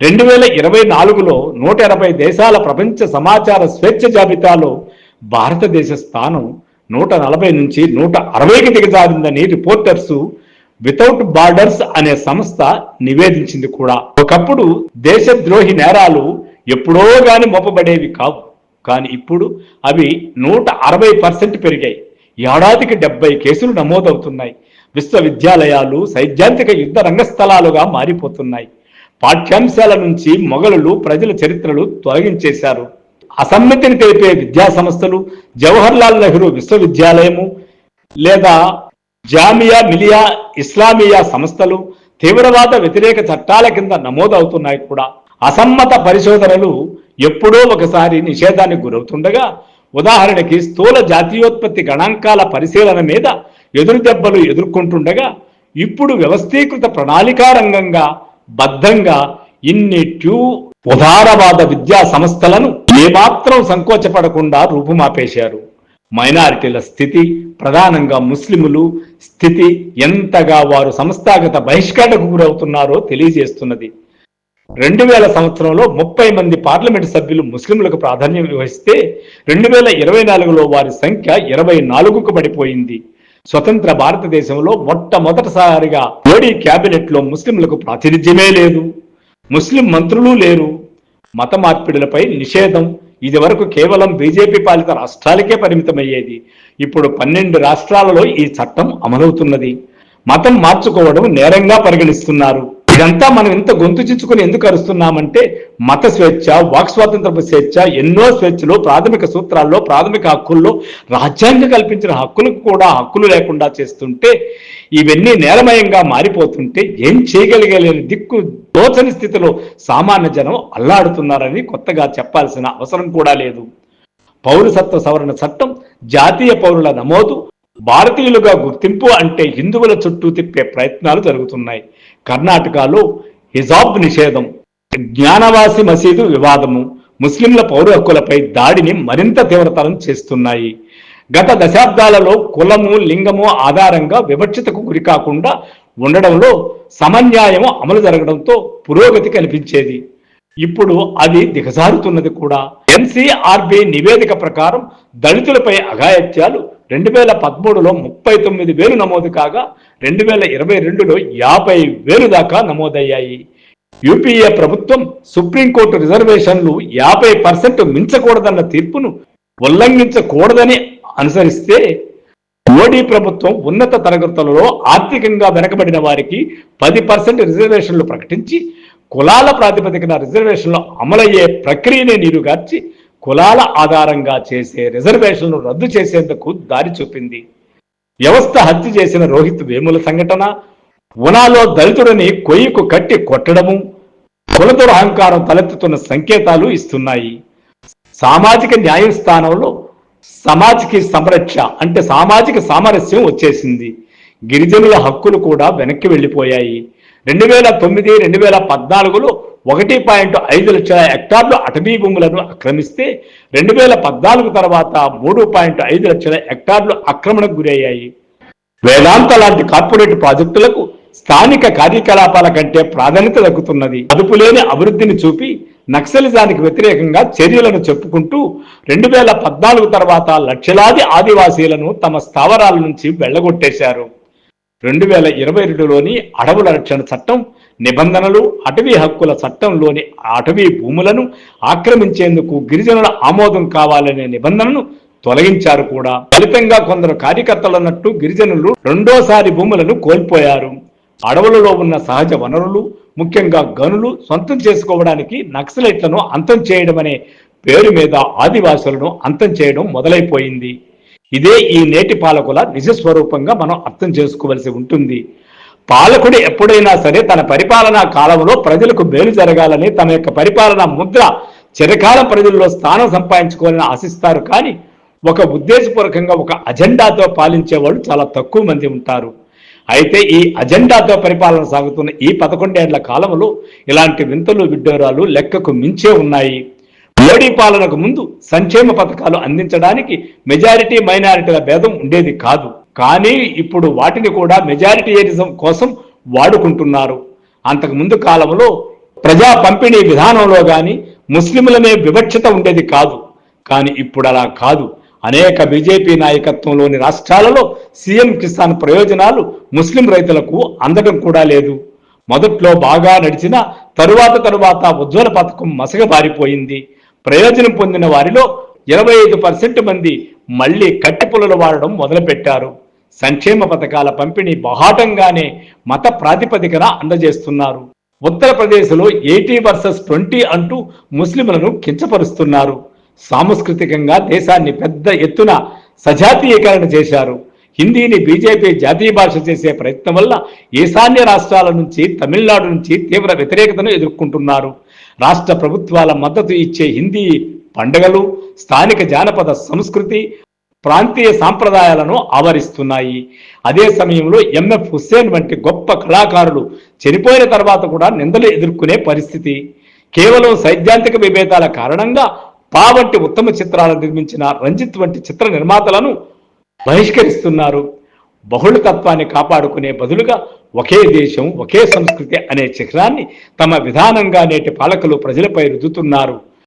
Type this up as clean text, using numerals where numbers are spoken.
2024లో 180 దేశాల ప్రపంచ సమాచార స్వేచ్ఛ జాబితాలో భారతదేశ స్థానం 140 నుంచి 160కి దిగజారిందని రిపోర్టర్స్ వితౌట్ బార్డర్స్ అనే సంస్థ నివేదించింది కూడా. ఒకప్పుడు దేశద్రోహి నేరాలు ఎప్పుడో గాని మోపబడేవి కావు, కానీ ఇప్పుడు అవి 160% పెరిగాయి. ఏడాదికి 70 కేసులు నమోదవుతున్నాయి. విశ్వవిద్యాలయాలు సైద్ధాంతిక యుద్ధ రంగస్థలాలుగా మారిపోతున్నాయి. పాఠ్యాంశాల నుంచి మొఘలులు ప్రజల చరిత్రలు తొలగించేశారు. అసమ్మతిని తెలిపే విద్యా సంస్థలు, జవహర్లాల్ నెహ్రూ విశ్వవిద్యాలయము లేదా జామియా మిలియా ఇస్లామియా సంస్థలు తీవ్రవాద వ్యతిరేక చట్టాల కింద నమోదవుతున్నాయి కూడా. అసమ్మత పరిశోధనలు ఎప్పుడో ఒకసారి నిషేధానికి గురవుతుండగా, ఉదాహరణకి స్థూల జాతీయోత్పత్తి గణాంకాల పరిశీలన మీద ఎదురు దెబ్బలు ఎదుర్కొంటుండగా, ఇప్పుడు వ్యవస్థీకృత ప్రణాళికా రంగంగా బద్ధంగా ఇన్ని ఉదారవాద విద్యా సంస్థలను ఏమాత్రం సంకోచపడకుండా రూపుమాపేశారు. మైనారిటీల స్థితి, ప్రధానంగా ముస్లిములు స్థితి ఎంతగా వారు సంస్థాగత బహిష్కరణకు గురవుతున్నారో తెలియజేస్తున్నది. 2000 సంవత్సరంలో 30 మంది పార్లమెంటు సభ్యులు ముస్లింలకు ప్రాధాన్యం వహిస్తే 2024లో వారి సంఖ్య 24కు పడిపోయింది. స్వతంత్ర భారతదేశంలో మొట్టమొదటిసారిగా మోడీ క్యాబినెట్ లో ముస్లింలకు ప్రాతినిధ్యమే లేదు, ముస్లిం మంత్రులు లేరు. మత మార్పిడులపై నిషేధం ఇది వరకు కేవలం బీజేపీ పాలిత రాష్ట్రాలకే పరిమితమయ్యేది. ఇప్పుడు 12 రాష్ట్రాలలో ఈ చట్టం అమలవుతున్నది. మతం మార్చుకోవడం నేరంగా పరిగణిస్తున్నారు. ఇదంతా మనం ఇంత గొంతు చించుకుని ఎందుకు అరుస్తున్నామంటే, మత స్వేచ్ఛ, వాక్ స్వాతంత్రపు స్వేచ్ఛ, ఎన్నో స్వేచ్ఛలు ప్రాథమిక సూత్రాల్లో, ప్రాథమిక హక్కుల్లో రాజ్యాంగం కల్పించిన హక్కులకు కూడా హక్కులు లేకుండా చేస్తుంటే, ఇవన్నీ నేరమయంగా మారిపోతుంటే ఏం చేయగలిగలేని దిక్కు తోచని స్థితిలో సామాన్య జనం అల్లాడుతున్నారని కొత్తగా చెప్పాల్సిన అవసరం కూడా లేదు. పౌరసత్వ సవరణ చట్టం, జాతీయ పౌరుల నమోదు, భారతీయులుగా గుర్తింపు అంటే హిందువుల చుట్టూ తిప్పే ప్రయత్నాలు జరుగుతున్నాయి. కర్ణాటకలో హిజాబ్ నిషేధం, జ్ఞానవాసి మసీదు వివాదము ముస్లింల పౌర హక్కులపై దాడిని మరింత తీవ్రతరం చేస్తున్నాయి. గత దశాబ్దాలలో కులము, లింగము ఆధారంగా వివక్షతకు గురికాకుండా ఉండడంలో సమన్యాయము అమలు జరగడంతో పురోగతి కనిపించేది. ఇప్పుడు అది దిగజారుతున్నది కూడా. ఎన్సీఆర్బీ నివేదిక ప్రకారం దళితులపై అఘాయిత్యాలు 2013లో 39,000 నమోదు కాగా 2022లో 50,000 దాకా నమోదయ్యాయి. యూపీఏ ప్రభుత్వం సుప్రీంకోర్టు రిజర్వేషన్లు 50% మించకూడదన్న తీర్పును ఉల్లంఘించకూడదని అనుసరిస్తే, మోడీ ప్రభుత్వం ఉన్నత తరగతులలో ఆర్థికంగా వెనకబడిన వారికి 10% రిజర్వేషన్లు ప్రకటించి కులాల ప్రాతిపదికన రిజర్వేషన్లు అమలయ్యే ప్రక్రియనే నీరుగార్చి కులాల ఆధారంగా చేసే రిజర్వేషన్లు రద్దు చేసేందుకు దారి చూపింది. వ్యవస్థ హత్య చేసిన రోహిత్ వేముల సంఘటన, ఉనాలో దళితుడిని కొయ్యకు కట్టి కొట్టడము కుల దురహంకారం తలెత్తుతున్న సంకేతాలు ఇస్తున్నాయి. సామాజిక న్యాయం స్థానంలో సామాజిక సంరక్ష అంటే సామాజిక సామరస్యం వచ్చేసింది. గిరిజనుల హక్కులు కూడా వెనక్కి వెళ్ళిపోయాయి. 2009, 2014లో 1.5 లక్షల హెక్టార్లు అటవీ భూములను ఆక్రమిస్తే 2014 తర్వాత 3.5 లక్షల హెక్టార్లు ఆక్రమణకు గురయ్యాయి. వేదాంత లాంటి కార్పొరేట్ ప్రాజెక్టులకు స్థానిక కార్యకలాపాల కంటే ప్రాధాన్యత దక్కుతున్నది. అదుపులేని అభివృద్ధిని చూపి నక్సలిజానికి వ్యతిరేకంగా చర్యలను చెప్పుకుంటూ 2014 తర్వాత లక్షలాది ఆదివాసీలను తమ స్థావరాల నుంచి వెళ్లగొట్టేశారు. 2022లోని అడవుల రక్షణ చట్టం నిబంధనలు, అటవీ హక్కుల చట్టంలోని అటవీ భూములను ఆక్రమించేందుకు గిరిజనుల ఆమోదం కావాలనే నిబంధనను తొలగించారు కూడా. ఫలితంగా కొందరు కార్యకర్తలన్నట్టు గిరిజనులు రెండోసారి భూములను కోల్పోయారు. అడవులలో ఉన్న సహజ వనరులు, ముఖ్యంగా గనులు సొంతం చేసుకోవడానికి నక్సలైట్లను అంతం చేయడం అనే పేరు మీద ఆదివాసులను అంతం చేయడం మొదలైపోయింది. ఇదే ఈ నేటి పాలకుల నిజస్వరూపంగా మనం అర్థం చేసుకోవలసి ఉంటుంది. పాలకుడు ఎప్పుడైనా సరే తన పరిపాలనా కాలంలో ప్రజలకు మేలు జరగాలని, తన యొక్క పరిపాలనా ముద్ర చిరకాలం ప్రజల్లో స్థానం సంపాదించుకోవాలని ఆశిస్తారు. కానీ ఒక ఉద్దేశపూర్వకంగా ఒక అజెండాతో పాలించే వాళ్ళు చాలా తక్కువ మంది ఉంటారు. అయితే ఈ అజెండాతో పరిపాలన సాగుతున్న ఈ 11 ఏళ్ల కాలంలో ఇలాంటి వింతలు విడ్డూరాలు లెక్కకు మించే ఉన్నాయి. మోడీ పాలనకు ముందు సంక్షేమ పథకాలు అందించడానికి మెజారిటీ మైనారిటీల భేదం ఉండేది కాదు. కానీ ఇప్పుడు వాటిని కూడా మెజారిటీయిజం కోసం వాడుకుంటున్నారు. అంతకు ముందు కాలంలో ప్రజా పంపిణీ విధానంలో గాని ముస్లింలనే వివక్షత ఉండేది కాదు. కానీ ఇప్పుడు అలా కాదు. అనేక బీజేపీ నాయకత్వంలోని రాష్ట్రాలలో సీఎం కిసాన్ ప్రయోజనాలు ముస్లిం రైతులకు అందడం కూడా లేదు. మొదట్లో బాగా నడిచిన తరువాత ఉజ్వల పథకం మసగబారిపోయింది. ప్రయోజనం పొందిన వారిలో 25% మంది మళ్లీ కట్టిపుల్లలు వాడడం మొదలుపెట్టారు. సంక్షేమ పథకాల పంపిణీ బాహాటంగానే మత ప్రాతిపదికన అందజేస్తున్నారు. ఉత్తరప్రదేశ్లో 80 వర్సెస్ 20 అంటూ ముస్లింలను కించపరుస్తున్నారు. సాంస్కృతికంగా దేశాన్ని పెద్ద ఎత్తున సజాతీయీకరణ చేశారు. హిందీని బీజేపీ జాతీయ భాష చేసే ప్రయత్నం వల్ల ఈశాన్య రాష్ట్రాల నుంచి, తమిళనాడు నుంచి తీవ్ర వ్యతిరేకతను ఎదుర్కొంటున్నారు. రాష్ట్ర ప్రభుత్వాల మద్దతు ఇచ్చే హిందీ పండుగలు, స్థానిక జానపద సంస్కృతి, ప్రాంతీయ సాంప్రదాయాలను ఆవరిస్తున్నాయి. అదే సమయంలో ఎంఎఫ్ హుస్సేన్ వంటి గొప్ప కళాకారులు చనిపోయిన తర్వాత కూడా నిందలు ఎదుర్కొనే పరిస్థితి. కేవలం సైద్ధాంతిక విభేదాల కారణంగా పా వంటి ఉత్తమ చిత్రాలను నిర్మించిన రంజిత్ వంటి చిత్ర నిర్మాతలను బహిష్కరిస్తున్నారు. బహుళతత్వాన్ని కాపాడుకునే బదులుగా ఒకే దేశం, ఒకే సంస్కృతి అనే చిహ్నాన్ని తమ విధానంగా నేటి పాలకులు ప్రజలపై రుద్దుతున్నారు.